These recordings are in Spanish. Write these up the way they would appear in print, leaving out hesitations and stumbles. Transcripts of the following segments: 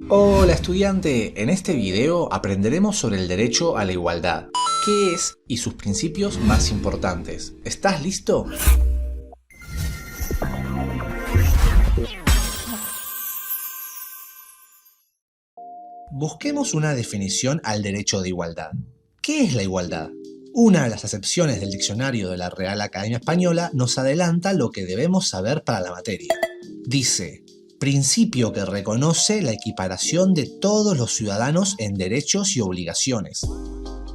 Hola estudiante, en este video aprenderemos sobre el derecho a la igualdad, qué es y sus principios más importantes. ¿Estás listo? Busquemos una definición al derecho de igualdad. ¿Qué es la igualdad? Una de las acepciones del diccionario de la Real Academia Española nos adelanta lo que debemos saber para la materia. Dice: principio que reconoce la equiparación de todos los ciudadanos en derechos y obligaciones.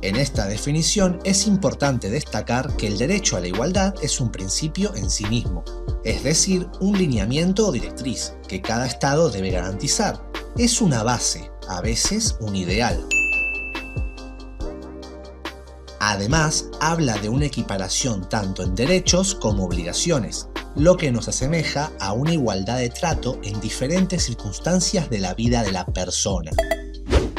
En esta definición es importante destacar que el derecho a la igualdad es un principio en sí mismo, es decir, un lineamiento o directriz que cada Estado debe garantizar. Es una base, a veces un ideal. Además, habla de una equiparación tanto en derechos como obligaciones, lo que nos asemeja a una igualdad de trato en diferentes circunstancias de la vida de la persona.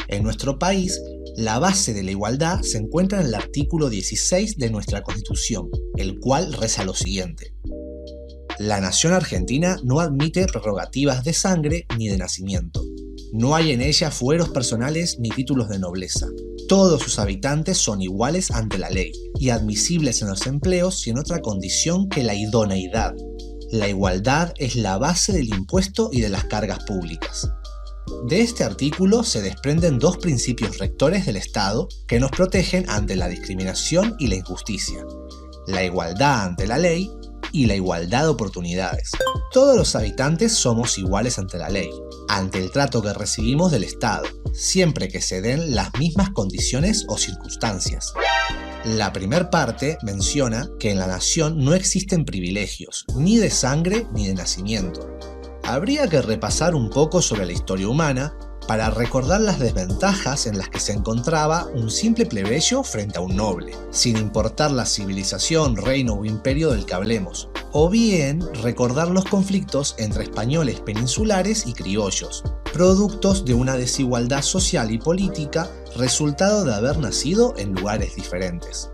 En nuestro país, la base de la igualdad se encuentra en el artículo 16 de nuestra Constitución, el cual reza lo siguiente: la nación argentina no admite prerrogativas de sangre ni de nacimiento. No hay en ella fueros personales ni títulos de nobleza. Todos sus habitantes son iguales ante la ley y admisibles en los empleos sin otra condición que la idoneidad. La igualdad es la base del impuesto y de las cargas públicas. De este artículo se desprenden dos principios rectores del Estado que nos protegen ante la discriminación y la injusticia: la igualdad ante la ley y la igualdad de oportunidades. Todos los habitantes somos iguales ante la ley, ante el trato que recibimos del Estado, siempre que se den las mismas condiciones o circunstancias. La primera parte menciona que en la nación no existen privilegios, ni de sangre ni de nacimiento. Habría que repasar un poco sobre la historia humana para recordar las desventajas en las que se encontraba un simple plebeyo frente a un noble, sin importar la civilización, reino o imperio del que hablemos, o bien recordar los conflictos entre españoles peninsulares y criollos, productos de una desigualdad social y política resultado de haber nacido en lugares diferentes.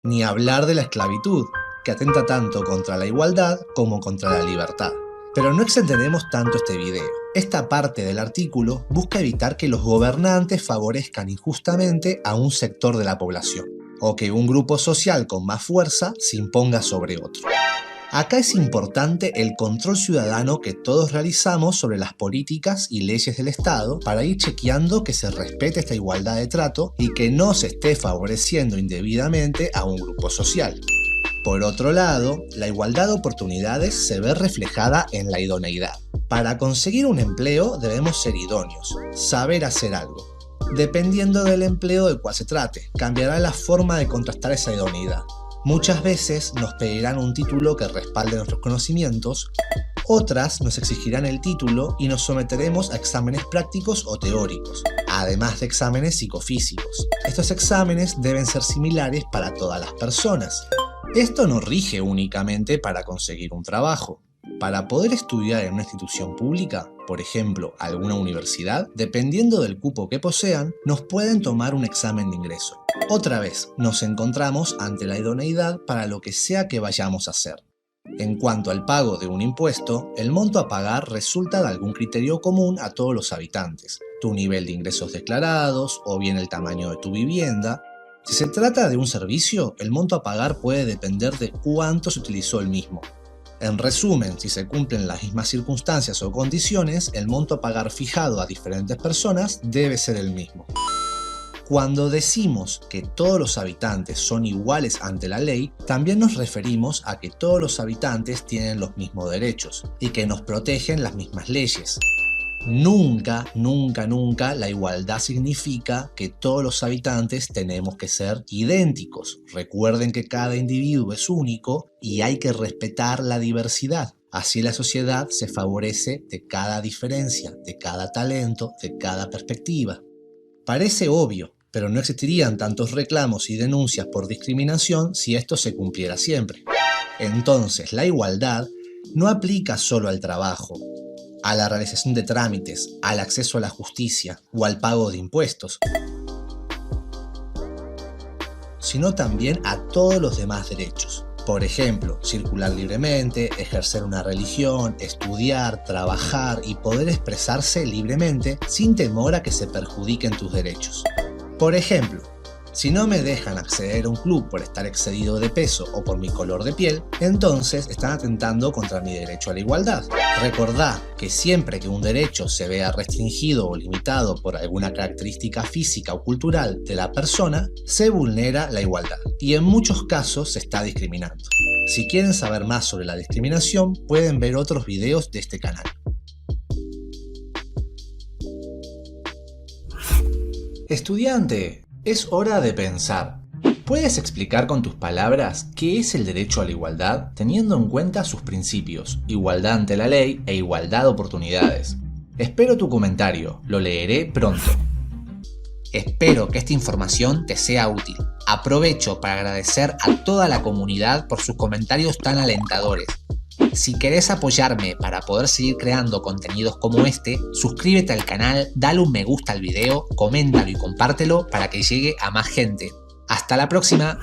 Ni hablar de la esclavitud, que atenta tanto contra la igualdad como contra la libertad. Pero no extenderemos tanto este video. Esta parte del artículo busca evitar que los gobernantes favorezcan injustamente a un sector de la población, o que un grupo social con más fuerza se imponga sobre otro. Acá es importante el control ciudadano que todos realizamos sobre las políticas y leyes del Estado para ir chequeando que se respete esta igualdad de trato y que no se esté favoreciendo indebidamente a un grupo social. Por otro lado, la igualdad de oportunidades se ve reflejada en la idoneidad. Para conseguir un empleo debemos ser idóneos, saber hacer algo. Dependiendo del empleo del cual se trate, cambiará la forma de contrastar esa idoneidad. Muchas veces nos pedirán un título que respalde nuestros conocimientos, otras nos exigirán el título y nos someteremos a exámenes prácticos o teóricos, además de exámenes psicofísicos. Estos exámenes deben ser similares para todas las personas. Esto no rige únicamente para conseguir un trabajo. Para poder estudiar en una institución pública, por ejemplo, alguna universidad, dependiendo del cupo que posean, nos pueden tomar un examen de ingreso. Otra vez, nos encontramos ante la idoneidad para lo que sea que vayamos a hacer. En cuanto al pago de un impuesto, el monto a pagar resulta de algún criterio común a todos los habitantes, tu nivel de ingresos declarados o bien el tamaño de tu vivienda. Si se trata de un servicio, el monto a pagar puede depender de cuánto se utilizó el mismo. En resumen, si se cumplen las mismas circunstancias o condiciones, el monto a pagar fijado a diferentes personas debe ser el mismo. Cuando decimos que todos los habitantes son iguales ante la ley, también nos referimos a que todos los habitantes tienen los mismos derechos y que nos protegen las mismas leyes. Nunca, nunca, nunca la igualdad significa que todos los habitantes tenemos que ser idénticos. Recuerden que cada individuo es único y hay que respetar la diversidad. Así la sociedad se favorece de cada diferencia, de cada talento, de cada perspectiva. Parece obvio, pero no existirían tantos reclamos y denuncias por discriminación si esto se cumpliera siempre. Entonces, la igualdad no aplica solo al trabajo, a la realización de trámites, al acceso a la justicia o al pago de impuestos, sino también a todos los demás derechos. Por ejemplo, circular libremente, ejercer una religión, estudiar, trabajar y poder expresarse libremente sin temor a que se perjudiquen tus derechos. Por ejemplo, si no me dejan acceder a un club por estar excedido de peso o por mi color de piel, entonces están atentando contra mi derecho a la igualdad. Recordá que siempre que un derecho se vea restringido o limitado por alguna característica física o cultural de la persona, se vulnera la igualdad y en muchos casos se está discriminando. Si quieren saber más sobre la discriminación, pueden ver otros videos de este canal. Estudiante, es hora de pensar. ¿Puedes explicar con tus palabras qué es el derecho a la igualdad, teniendo en cuenta sus principios, igualdad ante la ley e igualdad de oportunidades? Espero tu comentario, lo leeré pronto. Espero que esta información te sea útil. Aprovecho para agradecer a toda la comunidad por sus comentarios tan alentadores. Si querés apoyarme para poder seguir creando contenidos como este, suscríbete al canal, dale un me gusta al video, coméntalo y compártelo para que llegue a más gente. ¡Hasta la próxima!